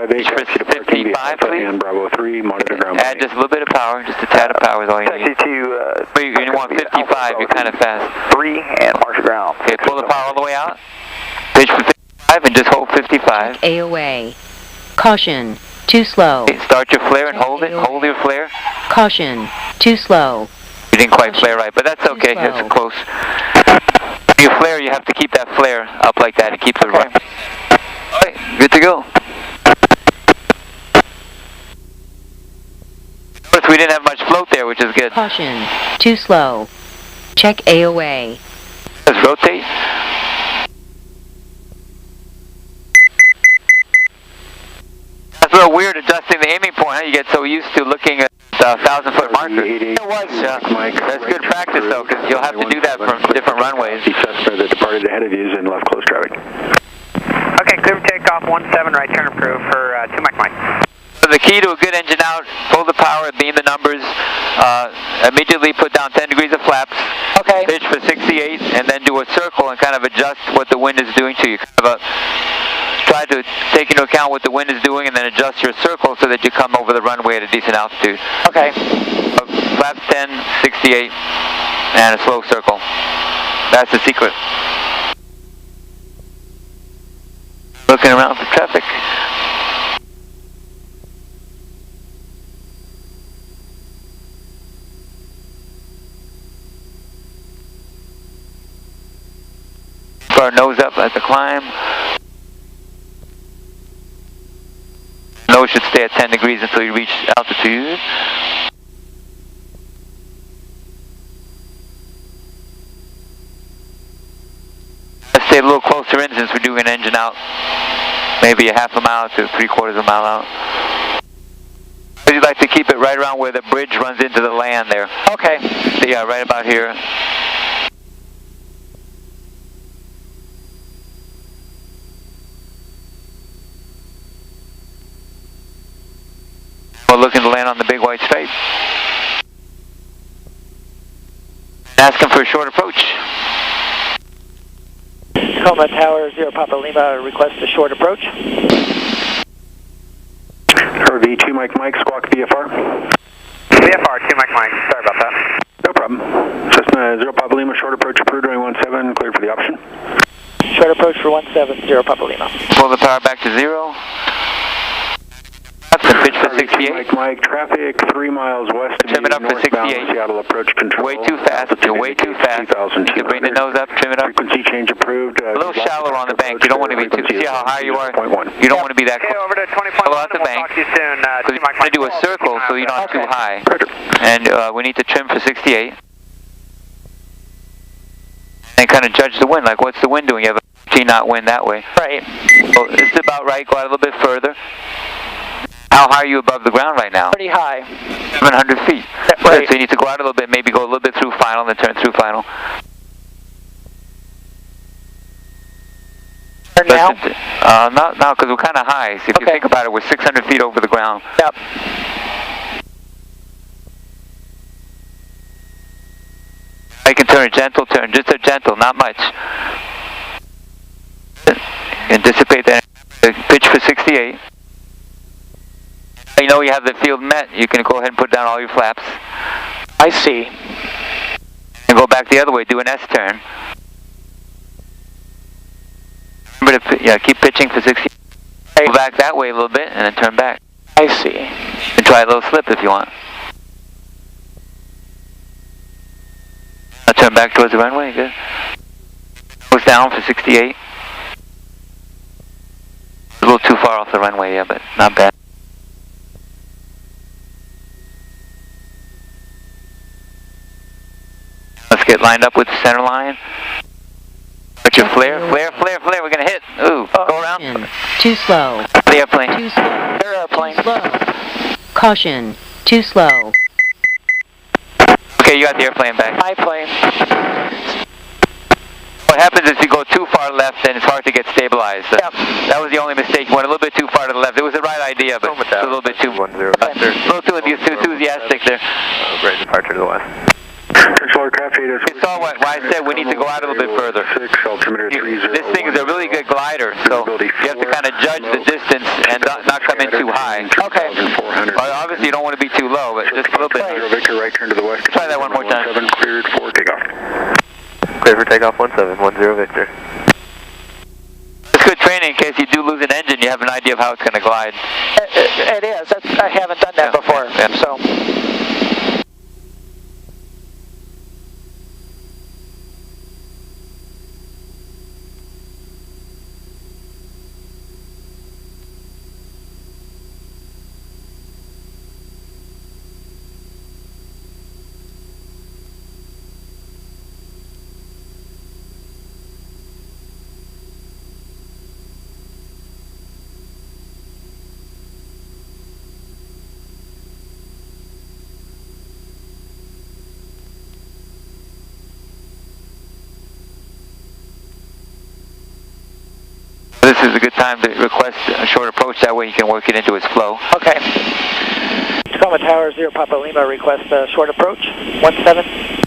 58, for 55, please. And Bravo 3, monitor ground. Add just a little bit of power, just a tad of power is all you need. But you want 55, you're kind of fast. 3 and marsh ground. Okay, pull the power all the way out. Pitch for 55 and just hold 55. AOA. Caution. Too slow. Okay, start your flare and hold it. Hold your flare. Caution. Too slow. You didn't quite flare right, but that's okay. It's close. When you flare, you have to keep that flare up like that. It keeps it running. All right, good to go. Notice we didn't have much float there, which is good. Caution. Too slow. Check AOA. Let's rotate. That's a little weird adjusting the aiming point. Huh? You get so used to looking at 1,000-foot marker. It was, that's good practice though, because you'll have to do that from different runways. Cessna that departed ahead of you is in left close traffic. Okay, clear for takeoff, 17 right turn approved for 2 Mike. So the key to a good engine out, pull the power, beam the numbers, immediately put down 10 degrees of flaps, pitch for 68, and then do a circle and kind of adjust what the wind is doing to you. Kind of try to take into account what the wind is doing and then adjust your circle so that you come over the runway at a decent altitude. Okay. Flaps 10, 68, and a slow circle. That's the secret. Looking around for traffic. Our nose up at the climb. Nose should stay at 10 degrees until you reach altitude. Let's stay a little closer in since we're doing an engine out. Maybe a half a mile to 3/4 of a mile out. You'd like to keep it right around where the bridge runs into the land there. Okay. So yeah, right about here. We're looking to land on the big white stripe. Ask him for a short approach. Tacoma Tower, 0 Papa Lima, request a short approach. RV 2 Mike, Squawk VFR. VFR, 2 Mike, sorry about that. No problem. Cessna 0 Papa Lima, short approach approved, runway 17, cleared for the option. Short approach for 17, 0 Papa Lima. Pull the power back to 0. Up and pitch for 68. Mike, traffic 3 miles west of Trim it up for 68. Seattle approach control. Way too fast. You're way too fast. You can bring the nose up, trim it up. Frequency change approved. A little shallower on the bank. You don't want to be too. See how high you are? 0.1. You don't want to be that close. Okay, over to 20.1. Shallow at the bank. Talk to you soon. Because you want to do a circle so you're not too high. And we need to trim for 68. And kind of judge the wind. Like, what's the wind doing? You have a 15-knot wind that way. Right. So this is about right. Go out a little bit further. How high are you above the ground right now? Pretty high. 700 feet. Right. So you need to go out a little bit, maybe go a little bit through final, then turn through final. Turn now? Not now, because we're kind of high. So if you think about it, we're 600 feet over the ground. Yep. You can turn a gentle turn, just a gentle, not much. Anticipate that. Pitch for 68. You know you have the field met, you can go ahead and put down all your flaps. I see. And go back the other way, do an S turn. Remember to keep pitching for 60. Go back that way a little bit and then turn back. I see. And try a little slip if you want. Now turn back towards the runway, good. Goes down for 68. A little too far off the runway, yeah, but not bad. Let's get lined up with the center line. Put your flare, flare, flare, flare. We're going to hit. Ooh, go around. Too slow. The airplane. Too slow. Airplane. Too slow. Caution. Too slow. Okay, you got the airplane back. High plane. What happens is you go too far left and it's hard to get stabilized. Yep. That was the only mistake. You went a little bit too far to the left. It was the right idea, but a little bit too, enthusiastic there. Great departure to the west. Central aircraft data. You saw why I said we need to go out a little bit further. This thing is a really good glider, so you have to kind of judge the distance and not come in too high. Okay. Well, obviously you don't want to be too low, but just a little bit. Victor, right turn to the west. Try that one more time. 17 cleared for takeoff. Clear for takeoff 1710 Victor. It's good training in case you do lose an engine, you have an idea of how it's going to glide. It is. I haven't done that before, so. This is a good time to request a short approach, that way you can work it into its flow. Okay. Tacoma Tower, 0 Papa Lima, request a short approach, 17.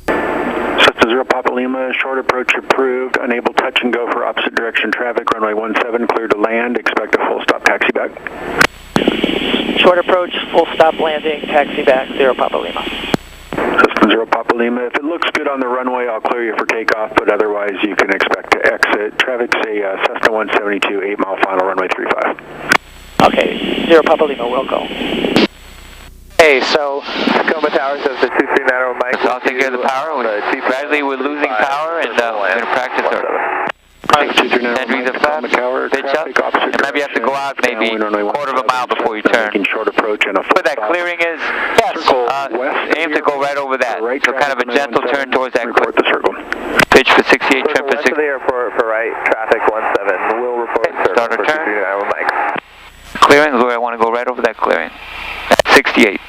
Cessna 0 Papa Lima, short approach approved, unable touch and go for opposite direction traffic, runway 17, clear to land, expect a full stop taxi back. Short approach, full stop landing, taxi back, 0 Papa Lima. Cessna 0 Papa Lima, if it looks good on the runway, I'll clear you for takeoff, but otherwise you can expect to exit. Traffic's a Cessna 172, 8 mile final, runway 35. Okay, 0 Papa Lima, we'll go. Okay, so Tacoma Tower says the 2390 Mike. So I'll take care of the power. Gradually we're losing power, and we're going to practice our 10 degrees of flap, pitch up, and maybe you have to go out maybe a quarter of a mile before you turn. Short approach and a Where that clearing is, aim to go right over that. So kind of a gentle turn towards that report the circle. Pitch for 68, trim for 6. West of the airport for right, traffic 17. We'll report circle. Start our for turn. 2390 Mike. Clearing, I want to go right over that clearing. 68.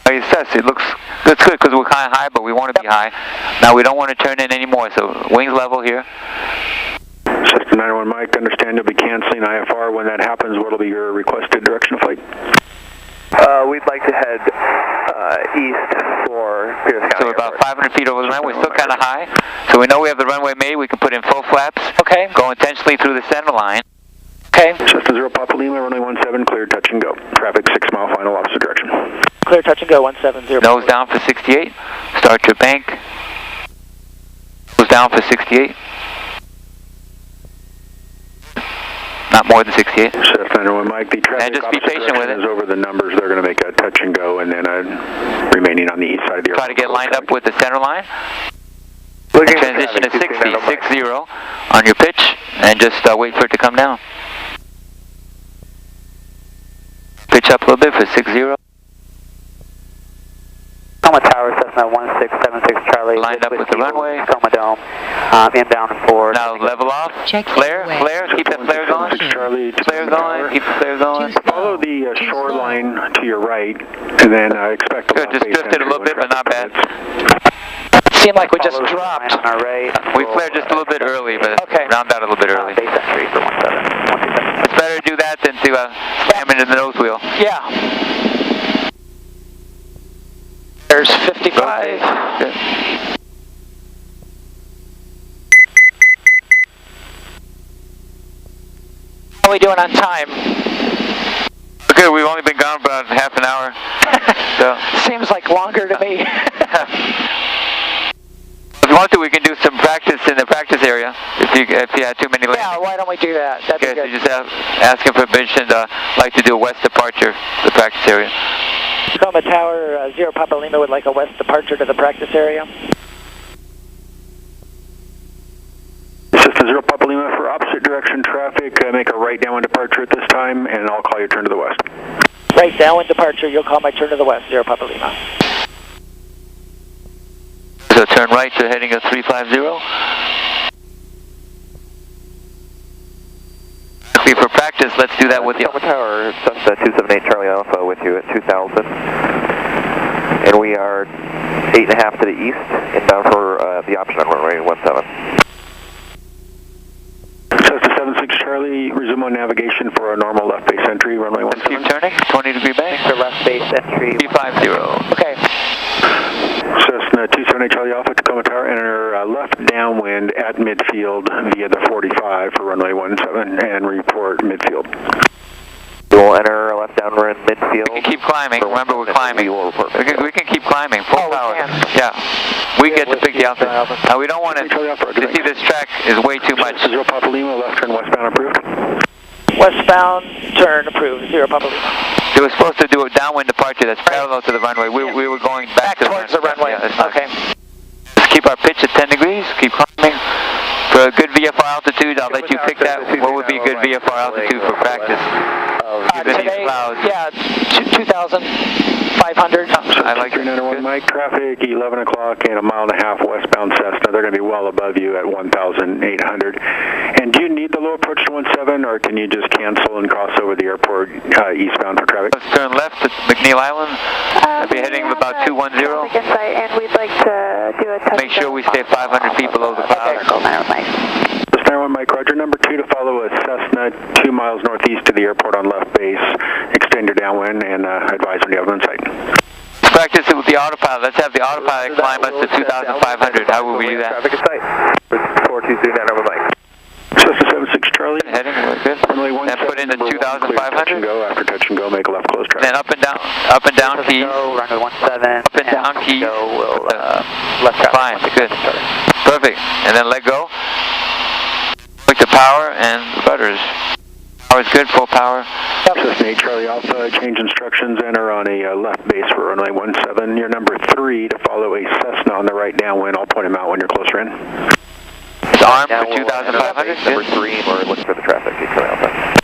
Like it says, it looks good because we're kind of high, but we want to be high. Now we don't want to turn in anymore, so wings level here. Cessna 91 Mike, understand you'll be canceling IFR. When that happens, what will be your requested direction of flight? We'd like to head east for Pierce County. So we're about 500 feet over the runway. We're still kind of high. So we know we have the runway made. We can put in full flaps. Okay. Go intentionally through the center line. Okay. Cessna 0 Papa Lima, runway 17, clear, touch and go. Traffic 6 mile final, opposite direction. Clear, touch and go, 170. Nose down for 68. Start your bank. Nose down for 68. Not more than 68. Cessna 91 Mike, the traffic and just be patient with it. Is over the numbers. They're going to make a touch and go, and then remaining on the east side of the airport. Try to get lined up with the center line. Looking transition to 60, 60 on your pitch, and just wait for it to come down. Pitch up a little bit for 60. Tacoma Tower, Cessna 1676 Charlie. Lined up with the runway. Tacoma Dome, inbound for. Now level off. Check flare, keep that flare going. Charlie, flare going, keep the flare going. Follow the shoreline to your right, and then expect a good. Just drifted a little bit, but not bad. Seemed like we just dropped. On our right. We flared just a little bit early, but round out a little bit early. Base entry for 17. It's better to do that than to slam into the nose wheel. Yeah. There's 55. Good. How are we doing on time? Good, we've only been gone about half an hour. So. Seems like longer to me. If you want to, we can do some practice in the practice area if you had too many landings. Yeah, why don't we do that? That'd be good. So just ask him for permission to like to do a west departure, the practice area. Tacoma Tower, 0 Papa Lima would like a west departure to the practice area. Cessna 0 Papa Lima for opposite direction traffic, make a right downwind departure at this time, and I'll call your turn to the west. Right downwind departure, you'll call my turn to the west, 0 Papa Lima. So turn right to heading of 350. For practice, let's do that with you. Tacoma Tower, Cessna 278 Charlie Alpha with you at 2000. And we are 8.5 to the east, inbound for the option on runway 17. Cessna 76 resume on navigation for a normal left base entry, runway 17. Keep turning, 20-degree bank. For left base entry. 350. Okay. Cessna 278 Charlie Alpha, Tacoma Tower, enter left downwind at midfield via the 45 for runway 17 and report midfield. We'll enter left downwind midfield. We can keep climbing. Remember, we're climbing. We can keep climbing, full power. Yeah. We get to pick the altitude. We don't want to see this track is way too much. 0 Papa Lima, left turn westbound approved. Westbound, turn approved, 0 Papa Lima. They were supposed to do a downwind departure that's parallel to the runway. We were going back to towards the runway. Yeah, okay. Just keep our pitch at 10 degrees, keep climbing. For a good VFR altitude, I'll let you pick that. What would be a good VFR altitude for practice? Today, yeah, 2,500. I like 391 Mike, traffic 11 o'clock and a mile and a half westbound Cessna. They're going to be well above you at 1,800. And do you need the low approach to 17, or can you just cancel and cross over the airport eastbound for traffic? Let's turn left at McNeil Island. I'll be heading about 210. And we'd like to do a touchdown. Make sure we stay 500 feet below the clouds. Just 91 Mike, Roger. Number 2 to follow a Cessna 2 miles northeast of the airport on left base. Extend your downwind and advise when you have on site. Practice it with the autopilot. Let's have the autopilot climb us to 2,500. How will we do that? Traffic at site. 423 over Mike. Cessna 76 Charlie. Heading, we're good. Then put into 2,500. Touch and go. After touch and go, make a left close traffic. Then up and down keys. Runway 17. Up and down keys. Left traffic. Fine, good. Perfect. And then let go. Click the power and butters. Power's good, full power. Cessna 8 Charlie Alpha, change instructions, enter on a left base for runway 17. You're number 3 to follow a Cessna on the right downwind. I'll point him out when you're closer in. It's armed for 2,500. Number 3, and we're looking for the traffic. Charlie Alpha.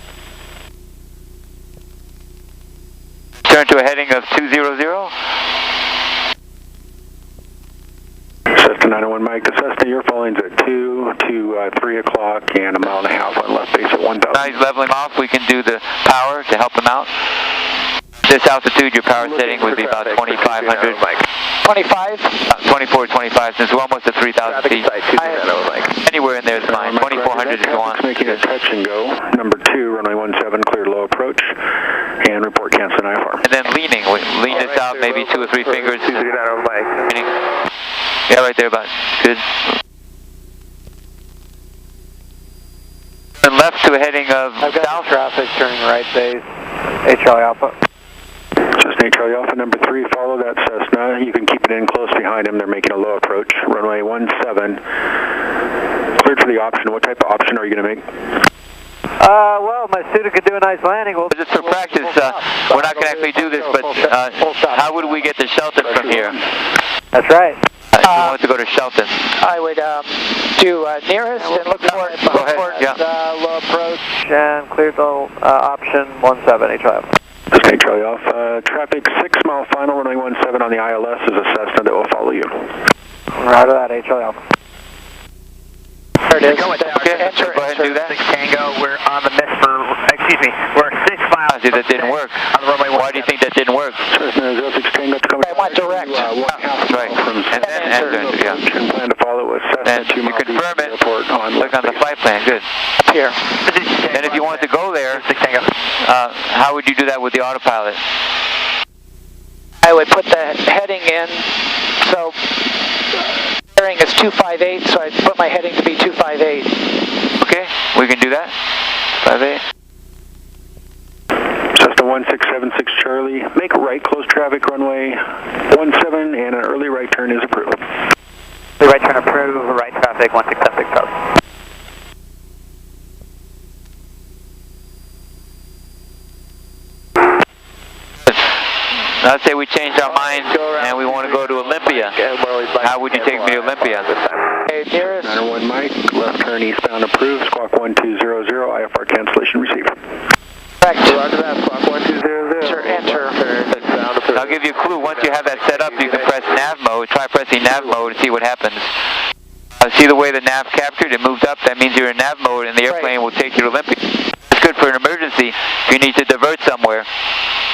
Turn to a heading of 200. Cessna 901 Mike, the Cessna, your falling's at 2 to 3 o'clock and a mile and a half on left base at 1,000. Now he's leveling off. We can do the power to help him out. This altitude, your power setting would be about 2,500. 25? 24, 25, since we're almost at 3,000 feet. Anywhere in there is fine. 2,400 if you want. Making a touch and go. Number 2, runway 17, cleared low approach, and report canceling IFR. And then leaning. Lean this out, maybe 2 or 3 fingers. Leaning. Yeah, right there, about good. And left to a heading of south. Traffic turning right base. 8 Charlie Alpha. Cessna 8 Charlie Alpha, number 3, follow that Cessna. You can keep it in close behind him. They're making a low approach. Runway 17. Cleared for the option. What type of option are you going to make? Well, my student could do a nice landing. Just for practice, we're not going to actually do this, but how would we get to Shelton from here? That's right. If you wanted to go to Shelton. I would do nearest and look for it. Go ahead, yeah. Low approach and clear the option 17 H Alpha. Cessna 8 Charlie Alpha, traffic 6 mile final, runway 17 on the ILS is a Cessna that will follow you. Roger that, 8 Charlie Alpha. There it is. Okay, enter, go ahead and do that. 6 Tango, we're on the miss for, we're 6 miles. See, that didn't work. On the runway. Why do you think that didn't work? Cessna 06 Tango to come. I want direct. That's right. And then enter, yeah. And plan to follow with Cessna 2 you miles confirm it. airport on Look on the flight plan, good. Up here. Then if you wanted to go there, 6 Tango. how would you do that with the autopilot? I would put the heading in, so bearing is 258, so I'd put my heading to be 258. Okay, we can do that. 58. Cessna 1676 Charlie, make right close traffic runway 17 and an early right turn is approved. The right turn approved, right traffic 1676 Charlie. Let's say we change our mind and we want to go to Olympia. How would you take me to Olympia? Okay, nearest. 901 Mike, left turn eastbound approved, squawk 1200, IFR cancellation received. Correct. Roger that, squawk 1200. Enter. I'll give you a clue. Once you have that set up, you can press nav mode. Try pressing nav mode and see what happens. See the way the nav captured? It moved up. That means you're in nav mode and the airplane will take you to Olympia. It's good for an emergency if you need to divert somewhere.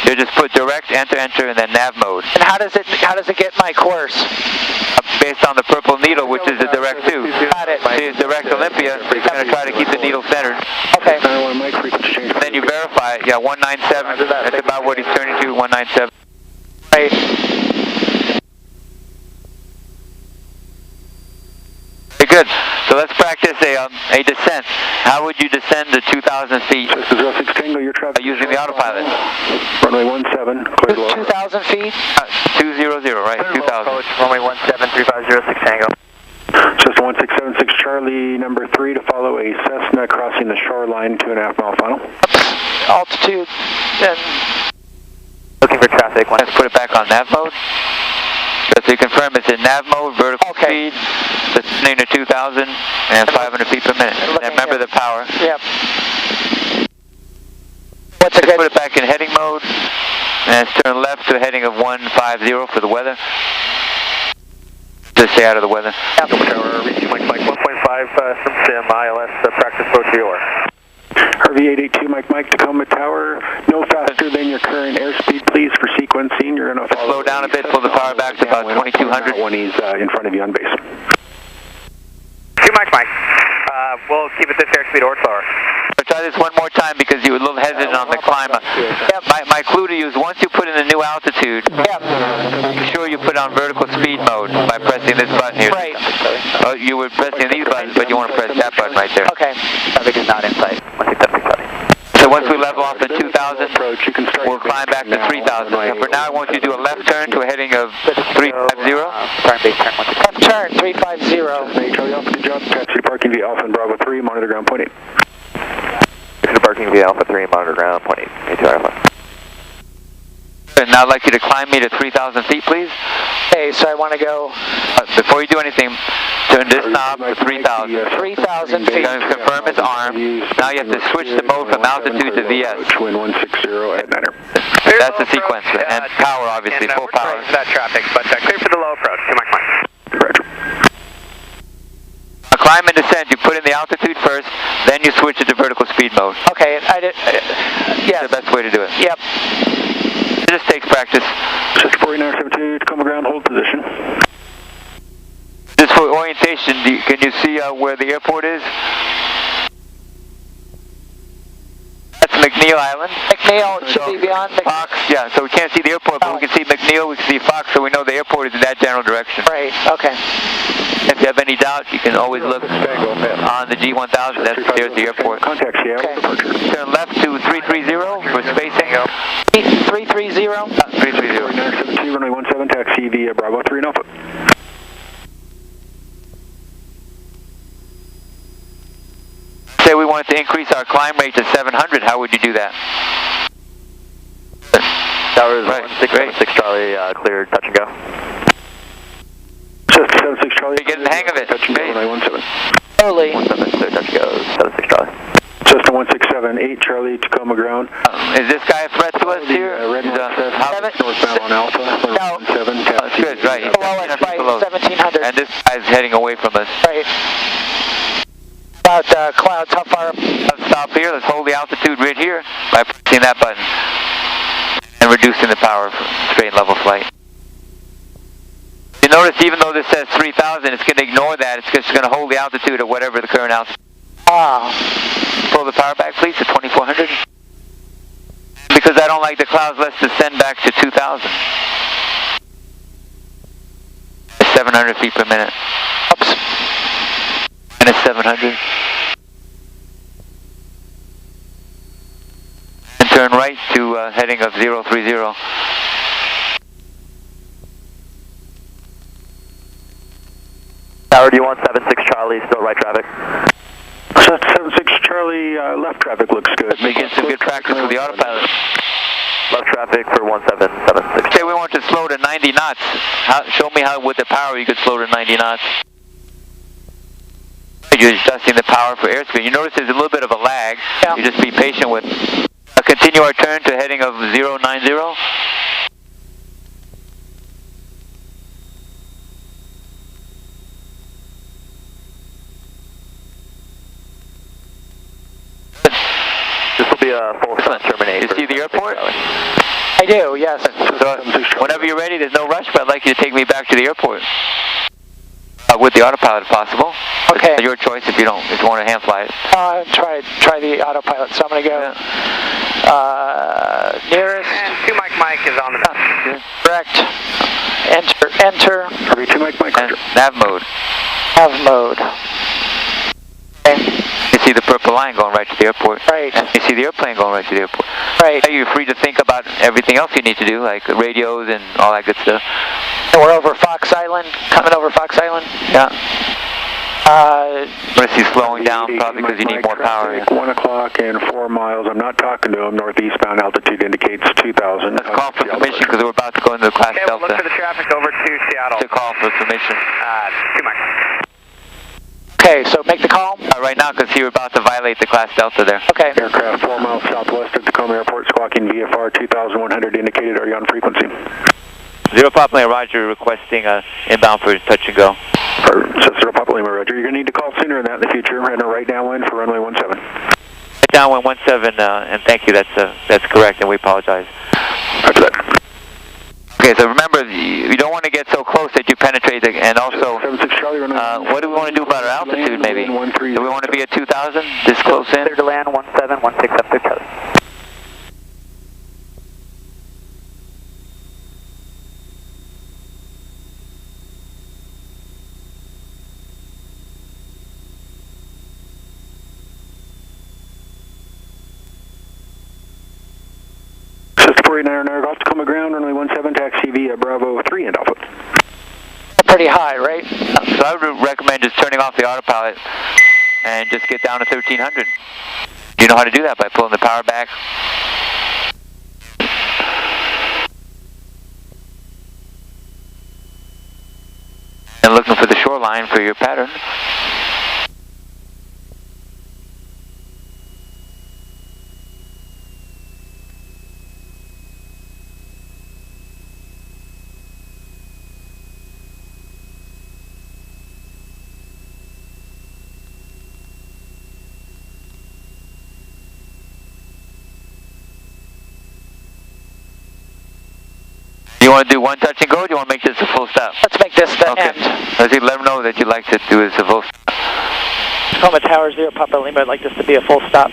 You just put direct, enter, and then nav mode. And how does it get my course? based on the purple needle, which is the direct 2. Got it. See, it's direct Olympia, so you're going to try to keep the needle centered. Okay. Then you verify it. Yeah, 197. That's about what he's turning to, 197. Right. Very good. So let's practice a descent. How would you descend to 2,000 feet using the autopilot? Runway 17, clear low. 2,000 feet? 200, right? 2,000. Coach, runway 17, 3506 Tango. Just 1676 Charlie, number 3 to follow a Cessna crossing the shoreline, 2.5 mile final. Altitude, and... Looking for traffic. Let's put it back on nav mode. So you confirm it's in nav mode, vertical speed, descending to 2,000 and 500 feet per minute. And remember the power. Yep. What's a good... Put it back in heading mode, and let's turn left to a heading of 150 for the weather. Just stay out of the weather. Tower, reaching Mike 1.5 from Sim, ILS, practice boat to your. RV882 Mike Tacoma Tower, no faster than your current airspeed, please, for sequencing. You're going to follow. Slow down a bit, pull the power back to about 2,200. When he's in front of you on base. 2 Mike. We'll keep it this airspeed or slower. So try this one more time because you were a little hesitant on the climb. My clue to you is once you put in the new altitude, make sure you put on vertical speed mode by pressing this button here. Right. Oh, you were pressing these buttons, but you want to press that button right there. Okay. Traffic is not in sight. 1676. So once we level off at 2,000, we'll climb back to 3,000. And for now, I want you to do a left turn to a heading of 350. Left turn, 350. Charlie Alpha, good job. Taxi parking via Alpha and Bravo 3, monitor ground point 8. Taxi parking via Alpha 3, monitor ground point 8. A2 Alpha. And now I'd like you to climb me to 3,000 feet, please. Okay, so I want to go... before you do anything, turn this knob to 3,000. 3,000 feet. You're going to confirm it's armed. Now you have to switch the mode from altitude to VS. Wind 160 at Niner. That's the sequence. And power, obviously, full power. That traffic, but clear for the low approach. 2 Mike. Roger. Climb and descent, you put in the altitude first, then you switch it to vertical speed mode. Okay, I did... yes. That's the best way to do it. Yep. It just takes practice. Just 4972, Tacoma ground, hold position. Just for orientation, can you see where the airport is? That's McNeil Island. McNeil should be beyond Fox, yeah, so we can't see the airport, but we can see McNeil, we can see Fox, so we know the airport is in that general direction. Right, okay. If you have any doubt, you can always look on the G1000, there's the airport. Contact Seattle, departure. Turn left to 330 for spacing. 330? 330. 4972, runway 17, taxi via Bravo 3 and Alpha. Say we wanted to increase our climb rate to 700, how would you do that? Tower is 1676 Charlie, cleared, touch and go. Just 76 Charlie. You're getting the hang of it. Touch and go, runway 17. Early. 17, clear, touch and go, 76 Charlie. Just 1678 Charlie, Tacoma ground. Is this guy a threat to us here? Red northbound on Alpha, No. 17, That's good, right. He's Below us by 1,700. And this guy's heading away from us. Right. About clouds, how far? Let's stop here. Let's hold the altitude right here by pressing that button and reducing the power for straight and level flight. You notice even though this says 3,000, it's going to ignore that. It's just going to hold the altitude at whatever the current altitude. Pull the power back, please, to 2,400. Because I don't like the clouds, let's descend back to 2,000. 700 feet per minute. Oops. And it's 700. And turn right to heading of 030. Tower, do you want 76 Charlie, still right traffic? 76 Charlie, left traffic looks good. Making some good practice with the autopilot. Left traffic for 1776. Say we want to slow to 90 knots. Show me how with the power you could slow to 90 knots. You're adjusting the power for airspeed. You notice there's a little bit of a lag. Yeah. You just be patient with. Continue our turn to heading of 090. This will be a full terminate. You see the airport? I do, yes. So whenever you're ready, there's no rush, but I'd like you to take me back to the airport. autopilot if possible. Okay. It's your choice if you want to hand fly it. Try the autopilot. So I'm going to go nearest. And 2 Mike is on the Correct. Enter. RV 2 Mike. And nav mode. Nav mode. Okay. You see the purple line going right to the airport. Right. And you see the airplane going right to the airport. Right. Now you're free to think about everything else you need to do, like the radios and all that good stuff. And we're over Fox Island, coming over Fox Island. Yeah. I'm going to see slowing down probably because you need more power. Yeah. 1 o'clock and 4 miles. I'm not talking to him. Northeastbound altitude indicates 2,000. Let's call for submission because we're about to go into the class Okay, Delta. we'll look for the traffic over to Seattle. To call for submission. 2 Mike. Okay, so make the call. Right now because you're about to violate the class Delta there. Okay. Aircraft 4 miles southwest of Tacoma Airport, squawking VFR 2,100 indicated. Are you on frequency? 0 Papa Lima, Roger, requesting inbound for touch and go. So 0 Papa Lima, Roger. You're going to need to call sooner than that in the future. And a right downwind for runway 17. Right downwind 17, and thank you. That's correct, and we apologize. Roger that. Okay, so remember, you don't want to get so close that you penetrate, and also, 76 Charlie, what do we want to do about our altitude, maybe? Do we want to be at 2,000, this close in? Clear to land 1716 up to Charlie. Golf Tacoma ground, runway 17, taxi via Bravo 3 and Alpha. Pretty high, right? So I would recommend just turning off the autopilot and just get down to 1300. You know how to do that by pulling the power back. And looking for the shoreline for your pattern. Do you want to do one touch and go, or do you want to make this a full stop? Let's make this the okay. end. Let's see, let them know that you'd like to do this a full stop. Tacoma Tower 0 Papa Lima, I'd like this to be a full stop.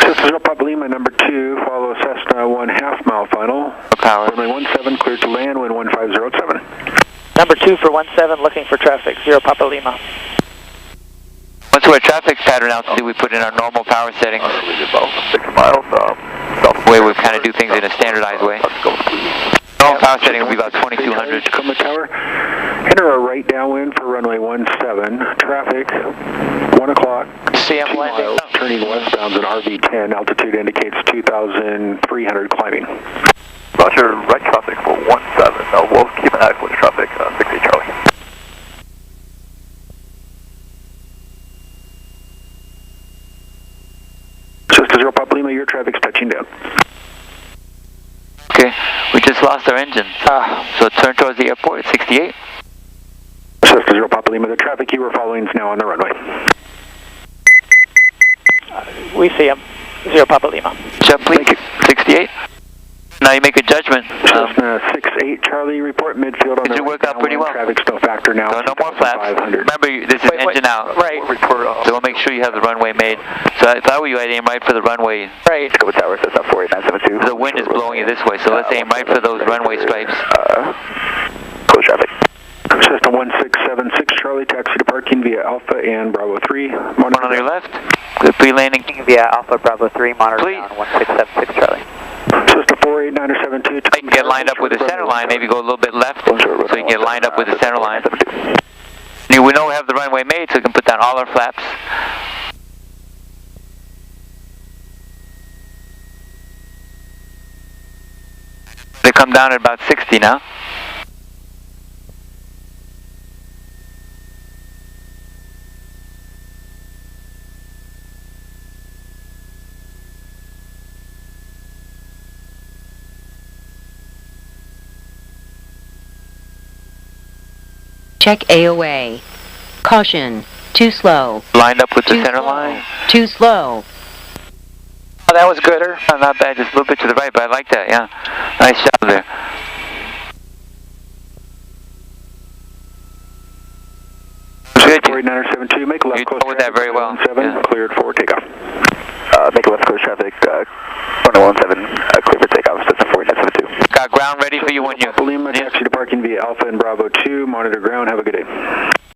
Cessna 0 Papa Lima, number 2, follow Cessna 1/2 mile final. Power. Runway 17, clear to land, wind 1507. Number 2 for 17, looking for traffic, 0 Papa Lima. Once we're at traffic pattern altitude, we put in our normal power settings. We did about 6 miles. The way we kind of do things in a standardized way. Normal power setting will be about 2200. Tacoma Tower. Enter a right downwind for runway 17. Traffic 1 o'clock. CM landing. Miles, turning westbound in RV10. Altitude indicates 2,300 climbing. Roger, right traffic for 17. We'll keep an eye for the traffic, 68 Charlie. Cessna 0 Papa Lima, your traffic's touching down. Okay, we just lost our engine. So turn towards the airport at 68. Cessna 0 Papa Lima, the traffic you were following is now on the runway. We see him, 0 Papa Lima. Jump, please. 68. Now you make a judgment. Cessna 68 Charlie, report midfield on the Did you work out pretty well? Traffic's no factor now. No more flaps. Remember, this is engine out. Right. So we'll make sure you have the runway made. So if I were you, I'd aim right for the runway. Right. Tacoma Tower, Cessna 48972. The wind is blowing you this way, so let's aim right for those runway stripes. Close traffic. Cessna 1676 Charlie, taxi to parking via Alpha and Bravo 3. One on your left. Good pre-landing. Via Alpha Bravo 3, monitor Please. down 1676 Charlie. Cessna 489 or 72. You can get lined up with the center line, maybe go a little bit left, so you can get lined up with the center line. We know we have the runway made, so we can put down all our flaps. They come down at about 60 now. Check AOA. Caution. Too slow. Lined up with the Too center slow. line. Too slow. Oh, that was gooder. Oh, not bad, just a little bit to the right, but I like that, yeah. Nice job there. Good. 49er72, make left you coast with that very well. 7, Yeah. cleared for takeoff. Make left coast traffic, 4917, clear for takeoff, Cessna 4972. Got ground ready for you when you... Lima, taxi to parking via Alpha and Bravo 2, monitor ground, have a good day.